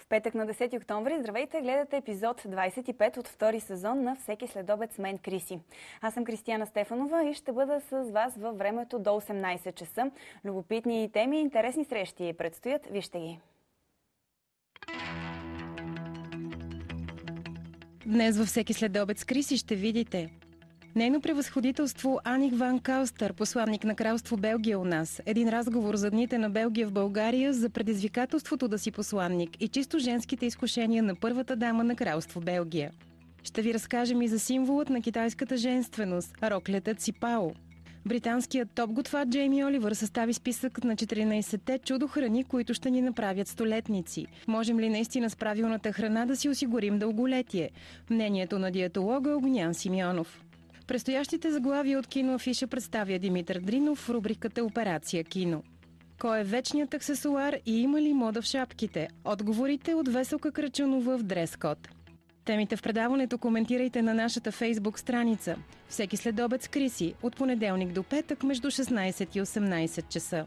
В петък на 10 октомври, здравейте, гледате епизод 25 от втори сезон на Всеки следобед с мен, Криси. Аз съм Кристияна Стефанова и ще бъда с вас във времето до 18 часа. Любопитни теми и интересни срещи предстоят. Вижте ги. Днес във Всеки следобед с Криси ще видите Нейно превъзходителство Аник Ван Калстър, посланник на кралство Белгия у нас. Един разговор за дните на Белгия в България, за предизвикателството да си посланник и чисто женските изкушения на първата дама на кралство Белгия. Ще ви разкажем и за символът на китайската женственост – роклята ципао. Британският топ-готвач Джейми Оливър състави списък на 14-те чудо-храни, които ще ни направят столетници. Можем ли наистина с правилната храна да си осигурим дълголетие? Мнението на диетолога Огнян Симеонов. Предстоящите заглавия от киноафиша представя Димитър Дринов в рубриката Операция кино. Кой е вечният аксесуар и има ли мода в шапките? Отговорите от Веселка Крачунова в дрес-код. Темите в предаването коментирайте на нашата Фейсбук страница. Всеки следобед с Криси от понеделник до петък между 16 и 18 часа.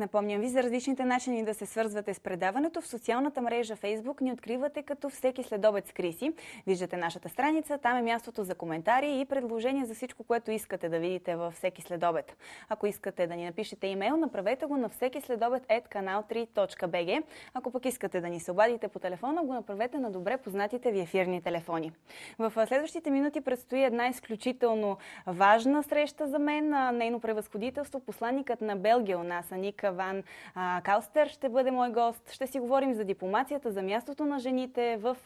Напомням ви за различните начини да се свързвате с предаването. В социалната мрежа Facebook ни откривате като Всеки следобед с Криси. Виждате нашата страница, там е мястото за коментари и предложения за всичко, което искате да видите във Всеки следобед. Ако искате да ни напишете имейл, направете го на всекиследобед@canal3.bg. Ако пък искате да ни се обадите по телефона, го направете на добре познатите ви ефирни телефони. В следващите минути предстои една изключително важна среща за мен. Нейно превъзходителство, посланникът на Белгия у нас, Аник Ван Калстър, ще бъде мой гост. Ще си говорим за дипломацията, за мястото на жените в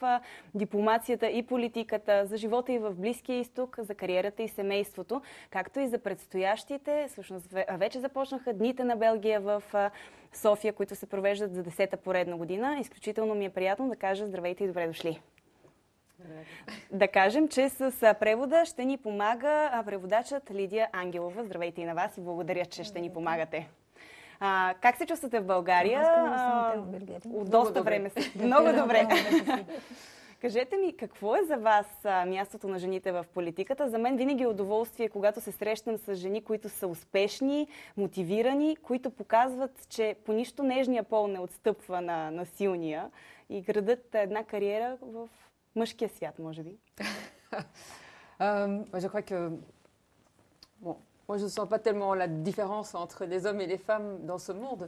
дипломацията и политиката, за живота и в Близкия изток, за кариерата и семейството, както и за предстоящите, всъщност вече започнаха дните на Белгия в София, които се провеждат за 10-та поредна година. Изключително ми е приятно да кажа здравейте и добре дошли. Да кажем, че с превода ще ни помага преводачът Лидия Ангелова. Здравейте и на вас и благодаря, че ще ни помагате. Как се чувствате в България? От доста време се. Много добре. Кажете ми, какво е за вас мястото на жените в политиката? За мен винаги е удоволствие, когато се срещам с жени, които са успешни, мотивирани, които показват, че по нищо нежния пол не отстъпва на силния и градат една кариера в мъжкия свят, може би. Moi, je ne sens pas tellement la différence entre les hommes et les femmes dans ce monde.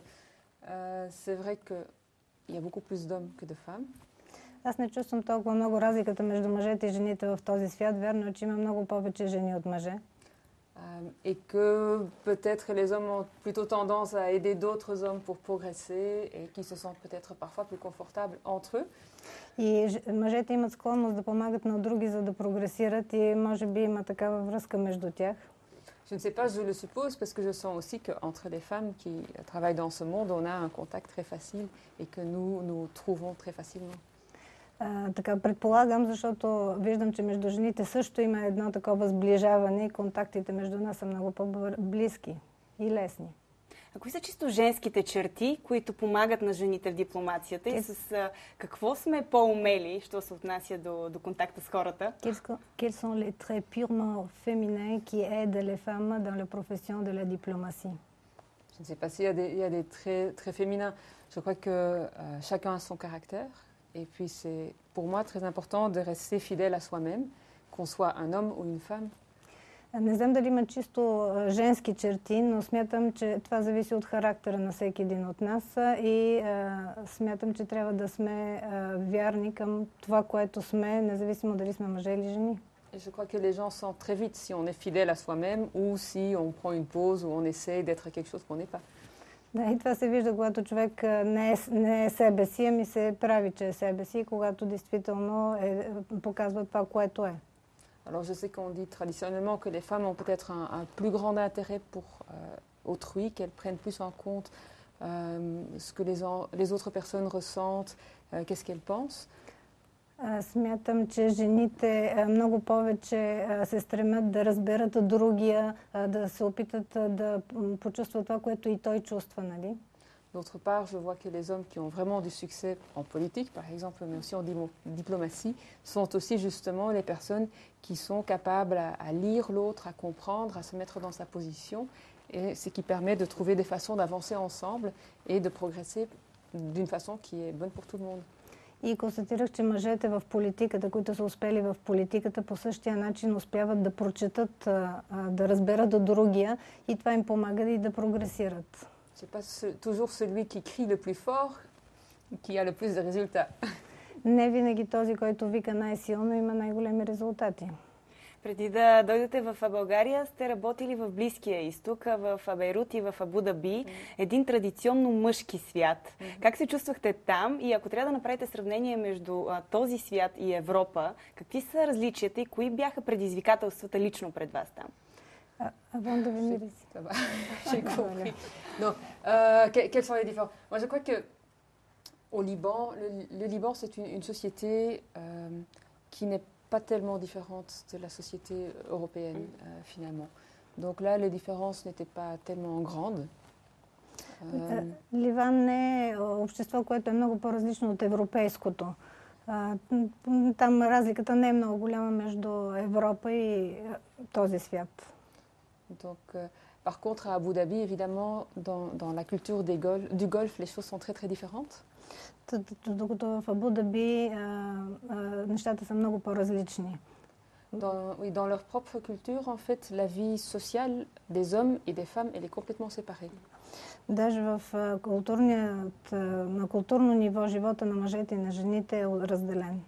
C'est vrai qu'il y a beaucoup plus d'hommes que de femmes. Аз не чувствам толкова много разликата между мъжете и жените в този свят. Вярно е, че има много повече жени от мъже. Et que peut-être les hommes ont plutôt tendance à aider d'autres hommes pour progresser et qui se sentent peut-être parfois plus confortables entre eux. И мъжете имат склонност да помагат на други, за да прогресират и може би има такава връзка между тях. Je ne sais pas, je le suppose, parce que je sens aussi qu'entre les femmes qui travaillent dans ce monde, on a un contact très facile et que nous trouvons très facilement. Така предполагам, защото виждам, че между жените също има едно такова сближаване и контактите между нас са много по-близки и лесни. А кои са чисто женските черти, които помагат на жените в дипломацията и с какво сме по-умели, що се отнася до контакта с хората? Quels sont les traits purement féminins qui aident les femmes dans la profession de la diplomatie? Je ne sais pas s'il y a des traits très féminins. Je crois que chacun a son caractère. Et puis c'est pour moi très important de rester fidèle à soi-même, qu'on soit un homme ou une femme. Не знам дали има чисто женски черти, но смятам, че това зависи от характера на всеки един от нас и смятам, че трябва да сме вярни към това, което сме, независимо дали сме мъже или жени. Et je crois que les gens sentent très vite si on est fidèle à soi-même ou si on prend une pause ou on essaie d'être quelque chose qu'on n'est pas. Да, и това се вижда, когато човек не е себе си, ами се прави, че е себе си, когато действително показва това, което е. Alors je sais qu'on dit traditionnellement que les femmes ont peut-être un plus grand intérêt pour autrui, qu'elles prennent plus en compte ce que les autres personnes ressentent, qu'est-ce qu'elles pensent. Смятам, че жените много повече се стремят да разберат другия, да се опитат да почувстват това, което и той чувства, нали? D'autre part, je vois que les hommes qui ont vraiment du succès en politique, par exemple, mais aussi en diplomatie, sont aussi justement les personnes qui sont capables à lire l'autre, à comprendre, à se mettre dans sa position. Et ce qui permet de trouver des façons d'avancer ensemble et de progresser d'une façon qui est bonne pour tout le monde. И констатирах, че мъжете в политиката, които са успели в политиката, по същия начин успяват да прочетат, да разберат от другия и това им помага и да прогресират. C'est pas toujours celui qui crie le plus fort qui a le plus de résultats. Не винаги този, който вика най-силно, има най-големи резултати. Преди да дойдете в България, сте работили в Близкия изток, в Бейрут и в Абу Даби, един традиционно мъжки свят. Как се чувствахте там и ако трябва да направите сравнение между този свят и Европа, какви са различията и кои бяха предизвикателствата лично пред вас там? Avant de venir ici. Ça va, j'ai compris. Non, quelles sont les différences? Moi, je crois que au Liban, le Liban, c'est une société qui n'est pas tellement différente de la société européenne, finalement. Donc là, les différences n'étaient pas tellement grandes. Ливан не е общество, което е много по-различно от европейското. Там разликата не е много голяма между Европа и този свят. Donc, par contre, à Abu Dhabi, évidemment, dans la culture du Golfe, les choses sont très très différentes. Докато в Абу Даби нещата са много по-различни. Oui, dans leur propre culture, en fait, la vie sociale des hommes et des femmes, elle est complètement séparée. Даже на културно ниво живота на мъжете и на жените е разделен.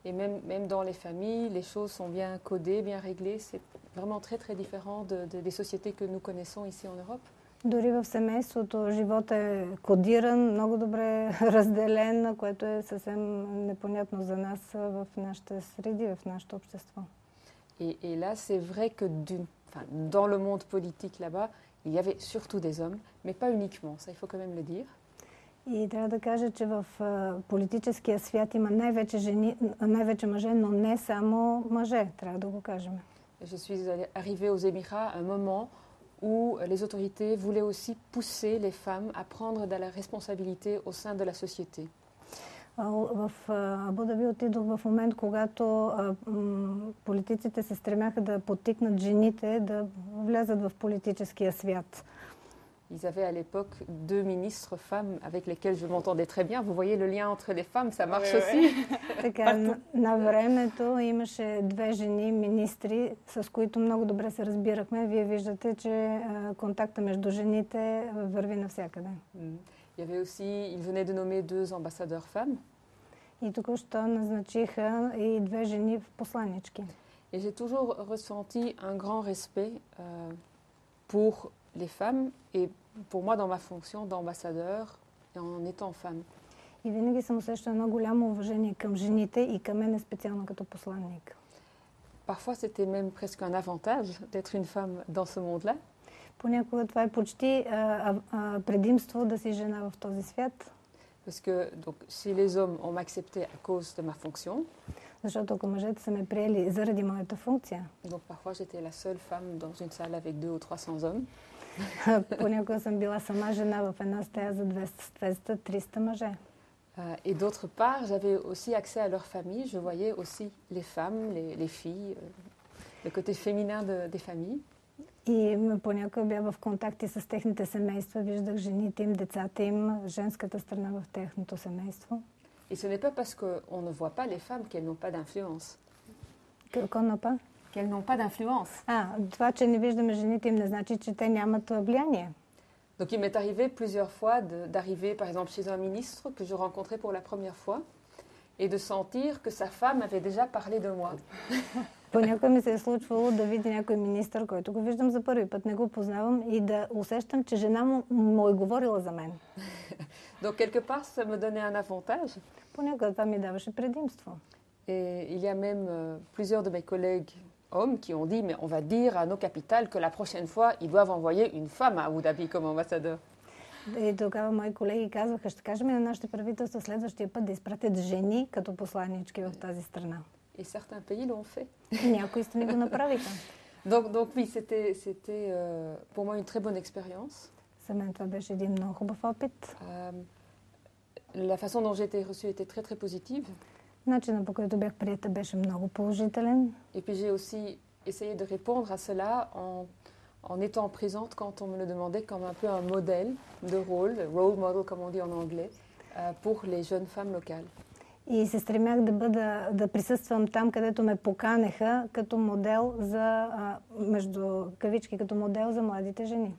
Et même dans les familles, les choses sont bien codées, bien réglées. C'est vraiment très très différent des sociétés que nous connaissons ici en Europe. Дори в семейството живота е кодиран, много добре разделен, което е съвсем непонятно за нас в нашите среди, в нашето общество. Et là, c'est vrai que dans le monde politique là-bas, il y avait surtout des hommes, mais pas uniquement, ça il faut quand même le dire. И трябва да кажа, че в политическия свят има най-вече мъже, но не само мъже, трябва да го кажем. Je suis arrivée aux Émirats à un moment où les autorités voulaient aussi pousser les femmes à prendre de la responsabilité au sein de la société. В Абу Даби отидох в момент, когато политиците се стремяха да подтикнат жените да влязат в политическия свят. Ils avaient à l'époque 2 ministres femmes avec lesquelles je m'entendais très bien. Vous voyez le lien entre les femmes, ça marche aussi. Така, на времето имаше 2 жени министри, с които много добре се разбирахме. Вие виждате, че контакта между жените върви навсякъде. Il y avait aussi, ils venaient de nommer 2 ambassadeurs femmes. И току-що назначиха и 2 жени посланички. Et j'ai toujours ressenti un grand respect pour les femmes et pour moi dans ma fonction d'ambassadeur et en étant femme. И винаги съм усещала едно голямо уважение към жените и към мен специално като посланник. Parfois c'était même presque un avantage d'être une femme dans ce monde-là. Понякога това е почти предимство да си жена в този свят. Parce que donc, si les hommes ont accepté à cause de ma fonction, защото ако мъжете са ме приели заради моята функция, donc parfois j'étais la seule femme dans une salle avec 200 ou 300 hommes. Понякога съм била сама жена в една стая за 200-300 мъже. Et d'autre part, j'avais aussi accès à leur famille. Je voyais aussi les femmes, les filles, le côté féminin des familles. И понякога бях в контакти с техните семейства, виждах жените им, децата им, женската страна в техното семейство. Et ce n'est pas parce qu'on ne voit pas les femmes qu'elles n'ont pas d'influence. Qu'elles n'ont pas d'influence. Това, че не виждаме жените им, не значи, че те нямат влияние. Donc il m'est arrivé plusieurs fois d'arriver par exemple chez un ministre que je rencontrais pour la première fois et de sentir que sa femme avait déjà parlé de moi. Понякога ми се е случвало да видя някой министър, който го виждам за първи път, не го познавам и да усещам, че жена му е говорила за мен. Donc quelque part ça me donnait un avantage. Понякога това ми даваше предимство. Et il y a même plusieurs de mes collègues hommes qui ont dit mais on va dire à nos capitales que la prochaine fois ils doivent envoyer une femme à Abu Dhabi comme ambassadeur. И тогава мои колеги казваха, ще кажем на нашите правителства следващия път да изпратят жени като посланички в тази страна. Et certains pays l'ont fait. Някои страни го направиха. Donc oui, c'était pour moi une très bonne expérience. За мен това беше един много хубав опит. La façon dont j'ai été reçue était très très positive. Начинът, по който бях приета, беше много положителен. Et puis j'ai aussi essayé de répondre à cela en étant présente quand on me le demandait comme un peu un modèle de role model comme on dit en anglais, pour les jeunes femmes locales. И се стремях да присъствам там, където ме поканеха като модел за, между кавички, като модел за младите жени.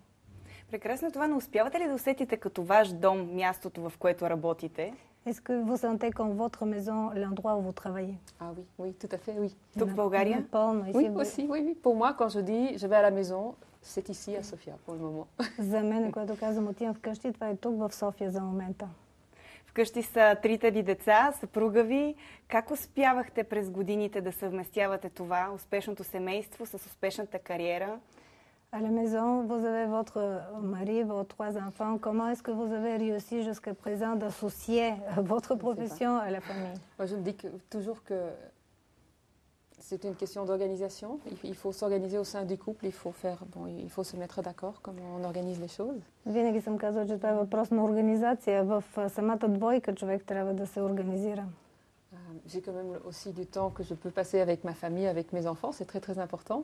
Прекрасно това. Не успявате ли да усетите като ваш дом мястото, в което работите? Est-ce que vous sentez comme votre maison l'endroit où vous travaillez? Ah oui, oui, tout à fait, oui. Тук в България? Напълно. Oui, aussi, oui. Pour moi, quand je dis je vais à la maison, c'est ici à Sofia pour le moment. За мен, когато казвам отивам вкъщи, това е тук в София за момента. Вкъщи са трите ви деца, съпруга ви. Как успявахте през годините да съвместявате това, успешното семейство с успешната кариера? À la maison, vous avez votre mari, vos 3 enfants. Comment est-ce que vous avez réussi jusqu'à présent d'associer votre profession à la famille? Moi, je me dis toujours que c'est une question d'organisation. Il faut s'organiser au sein du couple. Il faut se mettre d'accord comment on organise les choses. Винаги съм казвала, че това е въпрос на организация. В самата двойка човек трябва да се организира. J'ai quand même aussi du temps que je peux passer avec ma famille, avec mes enfants. C'est très très important.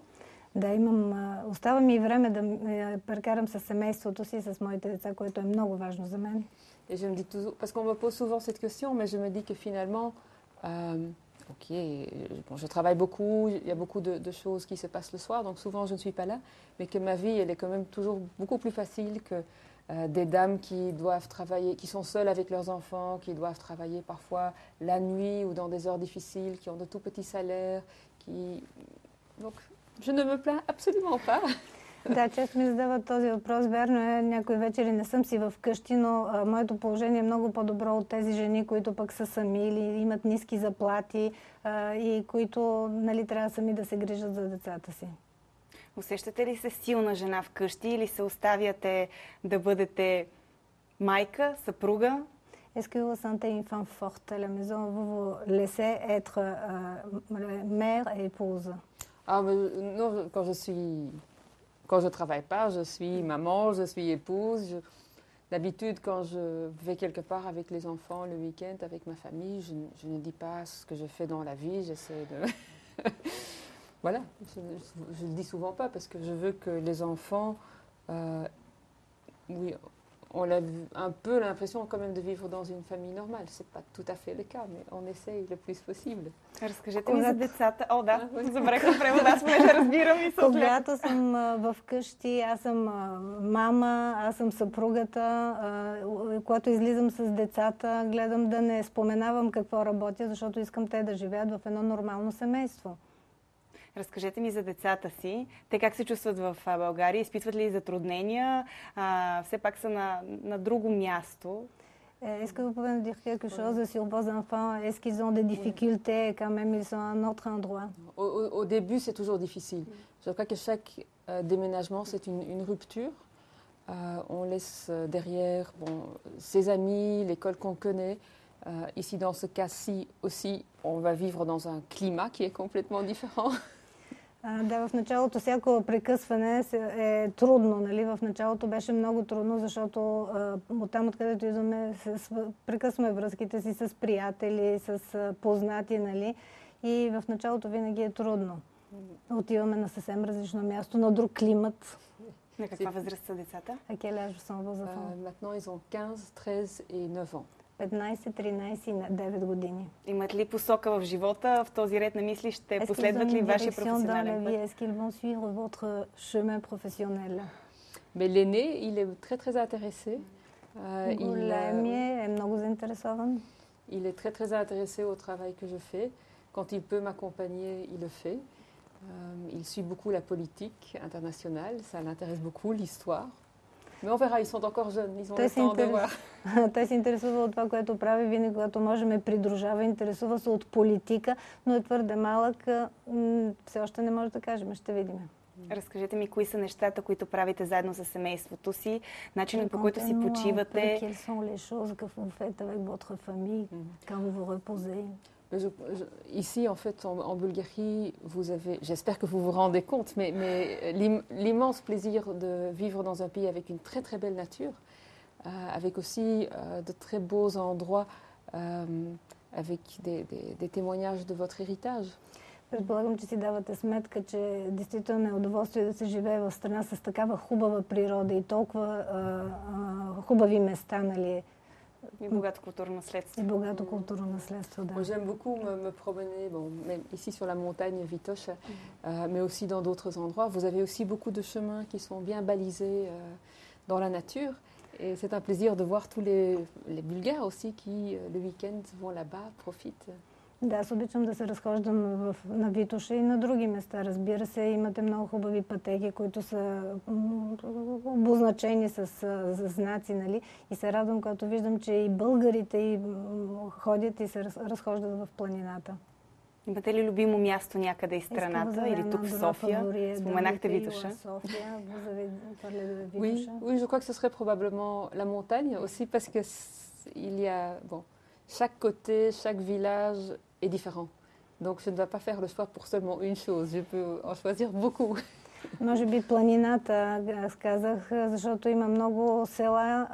Да, остава ми и време да прекарам с семейството си, с моите деца, което е много важно за мен. Et je me dis toujours, parce qu'on me pose souvent cette question, mais je me dis que finalement, ok, bon, je travaille beaucoup, il y a beaucoup de choses qui se passent le soir, donc souvent je ne suis pas là, mais que ma vie, elle est quand même toujours beaucoup plus facile que des dames qui doivent travailler, qui sont seules avec leurs enfants, qui doivent travailler parfois la nuit ou dans des heures difficiles, qui ont de tout petits salaires, Donc, je ne me plains absolument pas. Да, често ми задават този въпрос. Вярно е, някои вечери не съм си вкъщи, но моето положение е много по-добро от тези жени, които пък са сами или имат ниски заплати и които трябва сами да се грижат за децата си. Усещате ли се силна жена вкъщи или се оставяте да бъдете майка, съпруга? Est-ce que vous sentez une femme forte à la maison? Vous vous laissez être mère et épouse? Ah, mais non, quand je travaille pas, je suis maman, je suis épouse. D'habitude, quand je vais quelque part avec les enfants le week-end, avec ma famille, je ne dis pas ce que je fais dans la vie. J'essaie de... Voilà, je ne le dis souvent pas parce que je veux que les enfants... oui, on a un peu l'impression quand même de vivre dans une famille normale. C'est pas tout à fait le cas, mais on essaye le plus possible. Разкажете ми за децата. О, да, забравих да превода, понеже разбирам и съслед. Когато съм вкъщи, аз съм мама, аз съм съпругата. Когато излизам с децата, гледам да не споменавам какво работя, защото искам те да живеят в едно нормално семейство. Разкажете ми за децата си. Те как се чувстват в България? Изпитват ли затруднения? Все пак са на друго място. Est-ce que vous pouvez nous dire quelque chose sur vos enfants? Est-ce qu'ils ont des difficultés quand même ils sont à un autre endroit? Au début, c'est toujours difficile. Je crois que chaque déménagement, c'est une rupture. On laisse derrière ses amis, l'école qu'on connaît. Ici, dans ce cas-ci aussi, on va vivre dans un climat qui est complètement différent. Да, в началото всяко прекъсване е трудно. Нали? В началото беше много трудно, защото оттам, откъдето идваме, прекъсваме връзките си с приятели, с познати. Нали? И в началото винаги е трудно. Отиваме на съвсем различно място, на друг климат. На каква възраст са децата? À quel âge sont vos enfants? Maintenant, ils ont 15, 13 et 9 ans. 15, 13 и 9 години. Имат ли посока в живота? В този ред на мисли ще последват ли вашия професионален път? Est-ce qu'ils vont suivre votre chemin professionnel? Mais l'aîné, il est très très intéressé. Големият е много заинтересован. Il est très très intéressé au travail que je fais. Quand il peut m'accompagner, il le fait. Il suit beaucoup la politique internationale, ça l'intéresse beaucoup, l'histoire. Mais on verra, ils sont encore jeunes, ils ont le temps de voir. Той се интересува от това, което прави, винаги когато може ме придружава, интересува се от политика, но е твърде малък, все още не може да кажем, ще видим. Разкажете ми, кои са нещата, които правите заедно с семейството си, начинът по който си почивате. Quelles sont les choses que vous faites avec votre famille quand vous vous reposez? Ici, en fait, en Bulgarie, vous avez, j'espère que vous vous rendez compte, mais l'immense plaisir de vivre dans un pays avec une très très belle nature, avec aussi de très beaux endroits, avec des témoignages de votre héritage. Предполагам, че си давате сметка, че действително е удоволствие да се живее в страна с такава хубава природа и толкова хубави места, нали? И богато културно наследство. И богато културно наследство, да. Moi, j'aime beaucoup me promener, bon, même ici sur la montagne Vitoche, mais aussi dans d'autres endroits. Vous avez aussi beaucoup de chemins qui sont bien balisés dans la nature. Et c'est un plaisir de voir tous les Bulgares aussi qui, le week-end, vont là-bas, profitent. Да, аз обичам да се разхождам на Витоша и на други места. Разбира се, имате много хубави пътеки, които са обозначени с знаци, нали? И се радвам, когато виждам, че и българите и ходят и се разхождат в планината. Имате ли любимо място някъде из страната или тук в София? Споменахте Витоша. Oui, oui, je crois que ce serait probablement la montagne aussi parce que il y a, bon, chaque côté, chaque village est différent. Donc je ne vais pas faire le choix pour seulement une chose. Je peux en choisir beaucoup. Може би планината, аз казах, защото има много села,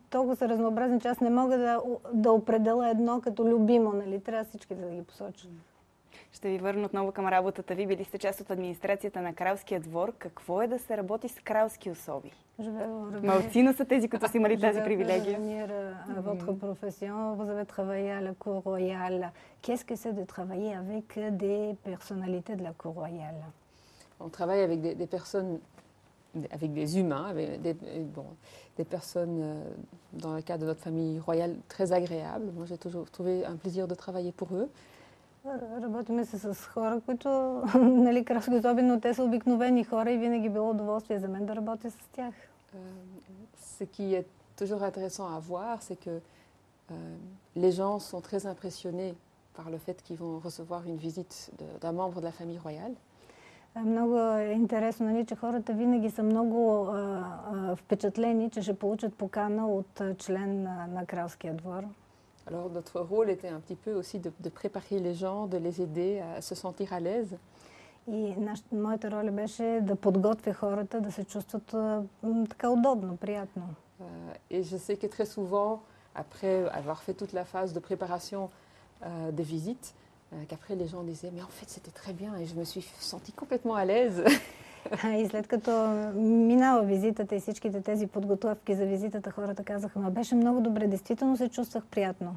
толкова са разнообразни, че аз не мога да определя едно като любимо, нали? Трябва всички да ги посоча. Ще ви върна отново към работата ви. Били сте част от администрацията на Кралския двор. Какво е да се работи с кралски особи? Малцина са тези, които са имали тази привилегия. Votre profession, vous avez travaillé à la cour royale. Qu'est-ce que c'est de travailler avec des personnalités de la cour royale? On travaille avec des personnes, avec des humains, avec des personnes dans le cadre de notre famille royale très agréables. Moi, j'ai toujours trouvé un plaisir de travailler pour eux. Работиме се с хора, които, нали, кралски особи, но те са обикновени хора и винаги било удоволствие за мен да работя с тях. Ce qui est toujours intéressant à voir, c'est que les gens sont très impressionnés par le fait qu'ils vont recevoir une visite d'un membre de la famille royale. Много е интересно, нали, че хората винаги са много впечатлени, че ще получат покана от член на Кралския двор. Alors notre rôle était un petit peu aussi de préparer les gens, de les aider à se sentir à l'aise. И моята роля беше да подготвя хората да се чувстват така удобно, приятно. Et je sais que très souvent, après avoir fait toute la phase de préparation des visites, qu'après les gens disaient mais en fait c'était très bien et je me suis sentie complètement à l'aise. И след като минава визитата и всичките тези подготовки за визитата, хората казаха, ма беше много добре, действително се чувствах приятно.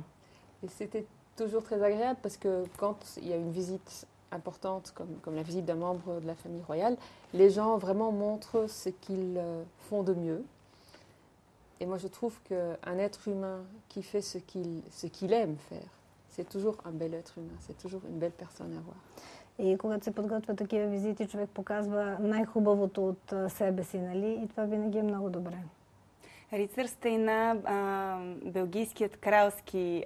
Et c'était toujours très agréable parce que quand il y a une visite importante comme la visite d'un membre de la famille royale, les gens vraiment montrent ce qu'ils font de mieux. Et moi je trouve qu'un être humain qui fait ce qu'il aime faire, c'est toujours un bel être humain, c'est toujours une belle personne à voir. И когато се подготвят такива визити, човек показва най-хубавото от себе си, нали? И това винаги е много добре. Рицар сте и на Белгийският кралски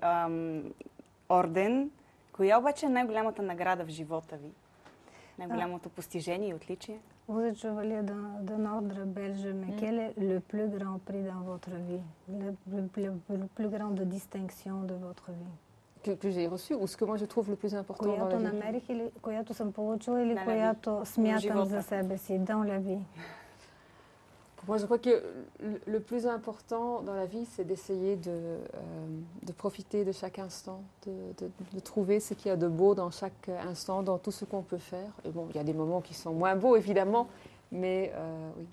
орден. Коя обаче е най-голямата награда в живота ви? Най-голямото постижение и отличие? Vous êtes chevalier d'un ordre belge, mais quel est le plus grand prix dans votre vie? Le plus grande distinction de votre vie? Que j'ai reçu ou ce que moi je trouve le plus important dans la vie? Която намерих или която съм получила или която смятам за себе си, dans la vie? Moi, je crois que le plus important dans la vie, c'est d'essayer de profiter de chaque instant, de trouver ce qu'il y a de beau dans chaque instant, dans tout ce qu'on peut faire. Et bon, il y a des moments qui sont moins beaux, évidemment, mais oui.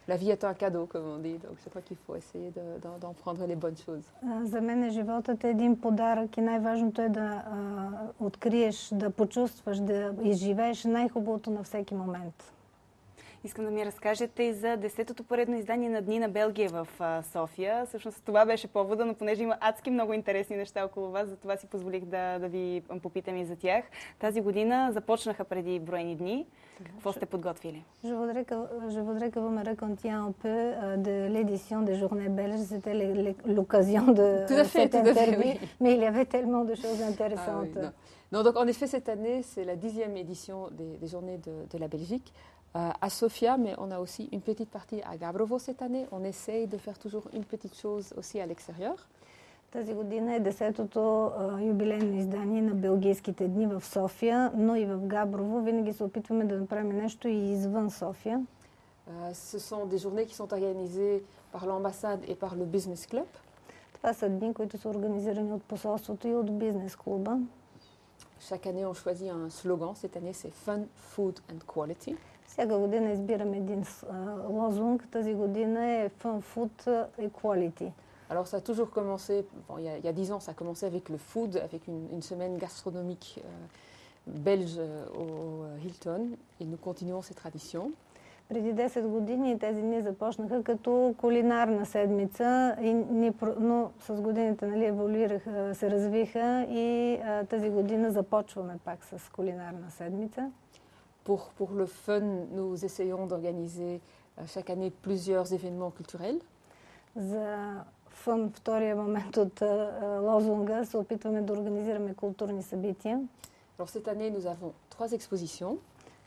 La vie est un cadeau, comme on dit, donc je crois qu'il faut essayer d'en prendre les bonnes choses. За мен животът е един подарък и най-важното е да откриеш, да почувстваш, да изживееш най-хубавото на всеки момент. Искам да ми разкажете и за 10-то поредно издание на Дни на Белгия в София. Всъщност това беше повода, но понеже има адски много интересни неща около вас, затова си позволих да ви попитам и за тях. Тази година започнаха преди броени дни. Какво сте подготвили? Je voudrais que vous me racontiez un peu de l'édition des Journées Belges. C'était l'occasion de cette interview, mais il y avait tellement de choses intéressantes. Ah oui, non, donc en effet, cette année, c'est la 10e édition des Journées de la Belgique. À Sofia, mais on a aussi une petite partie à Gabrovo cette année. On essaye de faire toujours une petite chose aussi à l'extérieur. Тази година е 10-то юбилейно издание на Белгийските дни в София, но и в Габрово. Винаги се опитваме да направим нещо и извън София. Ce sont des journées qui sont organisées par l'ambassade et par le business club. Това са дни, които са организирани от посолството и от бизнес клуба. Chaque année, on choisit un slogan. Cette année, c'est Fun, Food and Quality. Всяка година избираме един лозунг. Тази година е Fun, Food and Quality. Alors, ça a toujours commencé, il y a 10 ans, ça a commencé avec le food, avec une semaine gastronomique belge au Hilton. Et nous continuons ces traditions. Преди 10 години тези дни започнаха като кулинарна седмица, но с годините еволюираха, се развиха и тази година започваме пак с кулинарна седмица. Pour le fun, nous essayons d'organiser chaque année plusieurs événements culturels. За фън, втория момент от лозунга, се опитваме да организираме културни събития. Alors cette année, nous avons 3 expositions.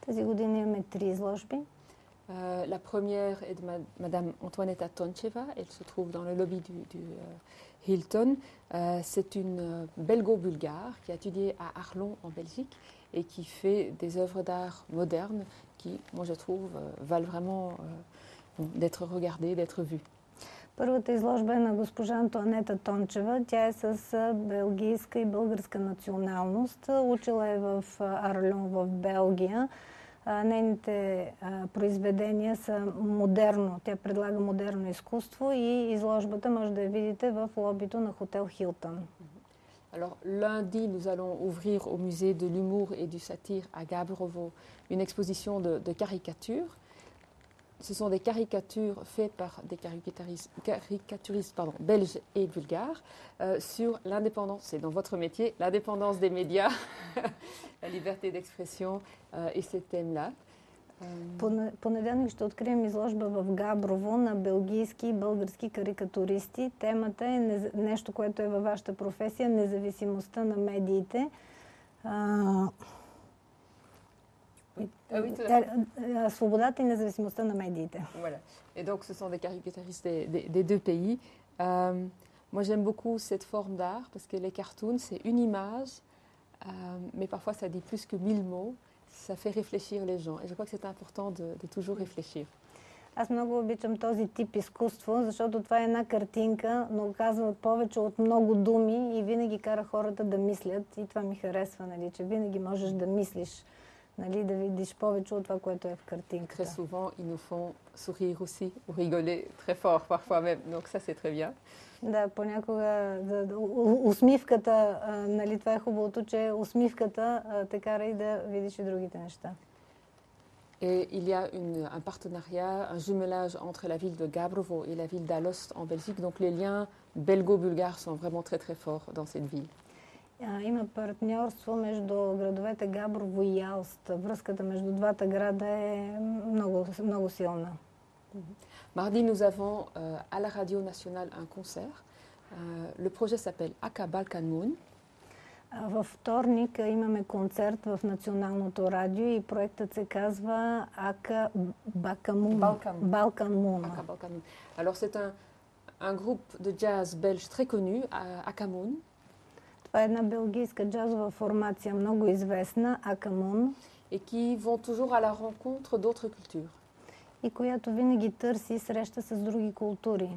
Тази година имаме 3 изложби. La première est de Madame Antoaneta Toncheva. Elle se trouve dans le lobby du Hilton. C'est une belgo-bulgare qui a étudié à Arlon en Belgique et qui fait des œuvres d'art modernes qui, moi je trouve, valent vraiment d'être regardées, d'être vues. Първата изложба е на госпожа Антоанета Тончева. Тя е с белгийска и българска националност. Учила е в Арлон в Белгия. Нейните произведения са модерно. Тя предлага модерно изкуство и изложбата може да я видите в лобито на хотел Хилтън. Alors lundi, nous allons ouvrir au musée de l'humour et du satire à Gabrovo une exposition de caricatures. Ce sont des caricatures faites par des caricaturistes belges et bulgares sur l'indépendance, c'est dans votre métier, l'indépendance des médias, la liberté d'expression et ces thèmes-là. Понеделник ще открием изложба в Габрово на белгийски и български карикатуристи. Темата е нещо, което е във вашата професия, независимостта на медиите. Свободата и независимостта на медиите. Voilà. Et donc, ce sont des caricaturistes des deux pays. Moi, j'aime beaucoup cette forme d'art parce que les cartoons, c'est une image, mais parfois ça dit plus que 1000 mots. Ça fait réfléchir les gens. Et je crois que c'est important de toujours réfléchir. Аз много обичам този тип изкуство, защото това е една картинка, но казва повече от много думи и винаги кара хората да мислят. И това ми харесва, нали, че винаги можеш да мислиш, нали, да видиш повече от това, което е в картинката. Très souvent, ils nous font sourire aussi, ou rigoler très fort parfois même. Donc ça, c'est très bien. Да, понякога усмивката, нали, това е хубавото, че усмивката те кара и да видиш и другите неща. Et il y a un partenariat, un jumelage entre la ville de Gabrovo et la ville d'Alost en Belgique. Donc les liens belgo-bulgares sont vraiment très très forts dans cette ville. Има партньорство между градовете Габрово и Алст. Връзката между двата града е много, много силна. Mardi, nous avons à la Radio Nationale un concert. Le projet s'appelle Aka Balkan Moon. Във вторник имаме концерт в Националното радио и проектът се казва Aka Balkan Moon. Alors c'est un groupe de jazz belge très connu, Aka Moon. Това е една белгийска джазова формация, много известна, Aka Moon. Et qui vont toujours à la rencontre d'autres cultures. И която винаги търси среща с други култури.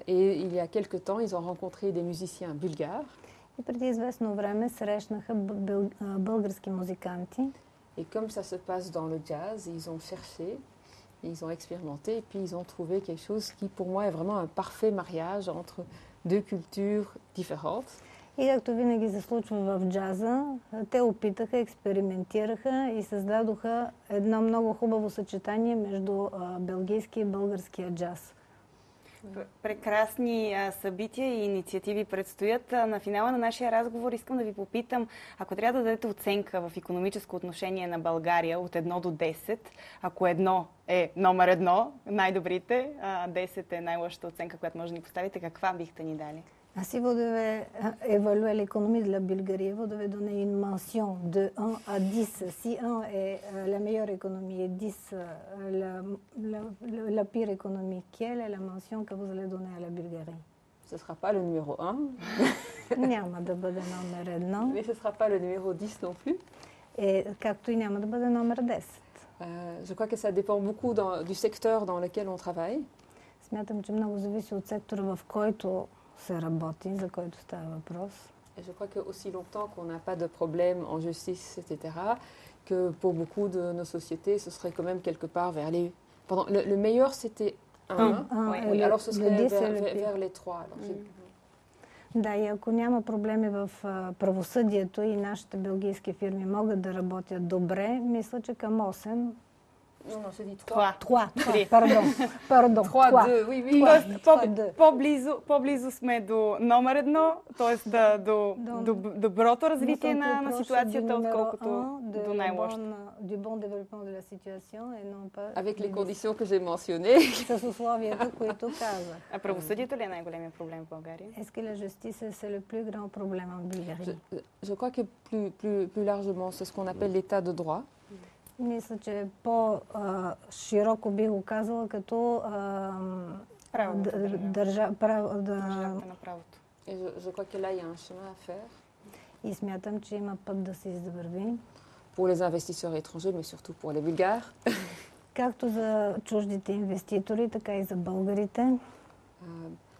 Et il y a quelque temps, ils ont rencontré des musiciens bulgares. И преди известно време срещнаха български музиканти. Et comme ça se passe dans le jazz, ils ont cherché, ils ont expérimenté, et puis ils ont trouvé quelque chose qui, pour moi, est vraiment un parfait mariage entre deux cultures différentes. И както винаги се случва в джаза, те опитаха, експериментираха и създадоха едно много хубаво съчетание между белгийски и българския джаз. Прекрасни събития и инициативи предстоят. На финала на нашия разговор искам да ви попитам, ако трябва да дадете оценка в икономическо отношение на България от 1 до 10, ако 1 е номер 1, най-добрите, 10 е най-лошата оценка, която може да ни поставите, каква бихте ни дали? Si vous devez évaluer l'économie de la Bulgarie, vous devez donner une mention de 1 à 10. Si 1 est la meilleure économie et 10 la pire économie, quelle est la mention que vous allez donner à la Bulgarie? ce ne sera pas le numéro 1. Няма да бъде номер 1. Mais ce ne sera pas le numéro 10 non plus. Както и няма да бъде номер 10. Je crois que ça dépend beaucoup du secteur dans lequel on travaille. Смятам, че много зависи от сектора, в който се работи, за който става въпрос. Et je crois que aussi longtemps qu'on n'a pas de problème en justice, etc., que pour beaucoup de nos sociétés, ce serait quand même quelque part vers les... Le meilleur, c'était 1. Oui, alors ce serait vers les 3. Alors, Да, и ако няма проблеми в правосъдието и нашите белгийски фирми могат да работят добре, мисля, че към 8. Non, je dis 3. 3. Пардон. 3, 2, oui. По-близо сме до номер 1, т.е. до доброто развитие на ситуацията, отколкото до най-лошото. Du bon développement de la situation et non pas... Avec les conditions que j'ai mentionnées. С условията, които казах. А правосъдието ли е най-големия проблем в България? Est-ce que la justice c'est le plus grand problème en Bulgarie? Je crois que plus largement, c'est ce qu'on appelle l'état de droit. Мисля, че по-широко би го казала като държавата на правото. Et je crois que là, il y a un chemin à faire. И смятам, че има път да се извърви. Pour les investisseurs étrangers, mais surtout pour les Bulgares. Както за чуждите инвеститори, така и за българите.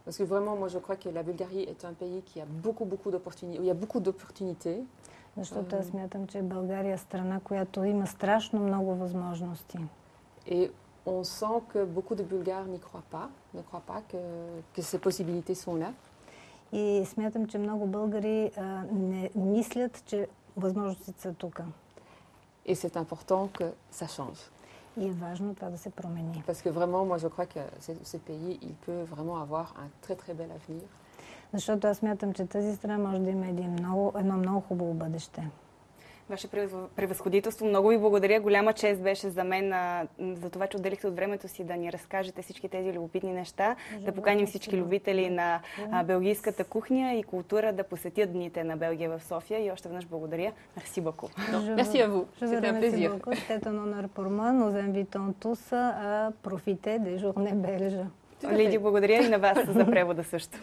Parce que vraiment, moi, je crois que la Bulgarie est un pays qui a beaucoup d'opportunités, où il y a beaucoup d'opportunités. Защото аз смятам, че България е страна, която има страшно много възможности. Et on sent que beaucoup de Bulgares n'y ne croient pas que ces possibilités sont là. И смятам, че много българи не мислят, че възможностите са тук. Et c'est important que ça change. И е важно това да се промени. Parce que vraiment, moi, je crois que ce pays, il peut vraiment avoir un très bel avenir. Защото аз смятам, че тази страна може да има едно много хубаво бъдеще. Ваше превъзходителство, много ви благодаря. Голяма чест беше за мен за това, че отделихте от времето си да ни разкажете всички тези любопитни неща, да поканим всички любители на белгийската кухня и култура да посетят дните на Белгия в София. И още веднъж благодаря. Merci beaucoup. Merci à vous. C'était un plaisir. C'est un honneur pour moi. Nous invitons tous à profiter des journées belges. Лиди, благодаря и на вас за превода също.